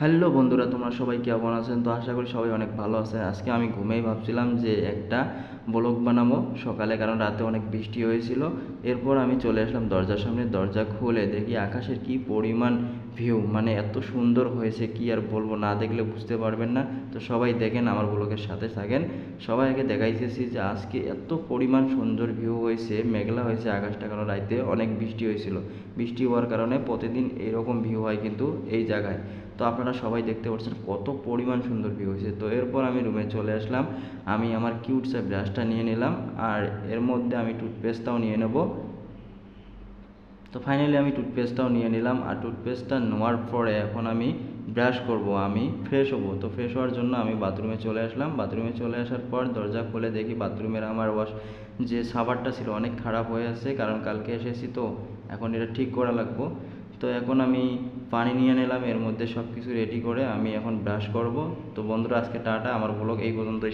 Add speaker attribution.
Speaker 1: Hello বন্ধুরা, তোমরা সবাই কেমন আছেন? তো আশা করি সবাই অনেক ভালো আছেন। আজকে আমি ঘুমেই ভাবছিলাম যে একটা ব্লগ বানাবো সকালে, কারণ রাতে অনেক বৃষ্টি হয়েছিল। এরপর আমি চলে আসলাম দরজার সামনে, দরজা খুলে দেখি আকাশের কি পরিমাণ ভিউ, মানে এত সুন্দর হয়েছে কি আর বলবো, না দেখলে বুঝতে পারবেন না। তো সবাই দেখেন, আমার ব্লগের সাথে থাকেন। সবাইকে দেখাইতেছি যে আজকে এত পরিমাণ সুন্দর ভিউ হয়েছে, মেঘলা হয়েছে আকাশটা, কারণ রাতে অনেক বৃষ্টি হয়েছিল। বৃষ্টি হওয়ার কারণে প্রতিদিন এরকম ভিউ হয় কিন্তু এই জায়গায়। তো আপনারা সবাই দেখতে পাচ্ছেন কত পরিমাণ সুন্দর ভিউ হয়েছে। তো এরপর আমি রুমে চলে আসলাম। আমি আমার কিউটসে ব্রাশটা নিয়ে নিলাম, আর এর মধ্যে আমি টুথপেস্টটাও নিয়ে নেব। তো ফাইনালি আমি টুথপেস্টটাও নিয়ে নিলাম, আর টুথপেস্টটা নেওয়ার পরে এখন আমি ব্রাশ করব, আমি ফ্রেশ হব। তো ফ্রেশ হওয়ার জন্য আমি বাথরুমে চলে আসলাম। বাথরুমে চলে আসার পর দরজা খুলে দেখি বাথরুমের আমার যে সাবারটা ছিল অনেক খারাপ হয়ে আছে, কারণ কালকে এসেছি, তো এখন এটা ঠিক করা লাগবো। তো এখন আমি পানি নিয়ে নিলাম, এর মধ্যে সব কিছু রেডি করে আমি এখন ব্রাশ করব। তো বন্ধুরা, আজকে টাটা, আমার ব্লগ এই পর্যন্তই।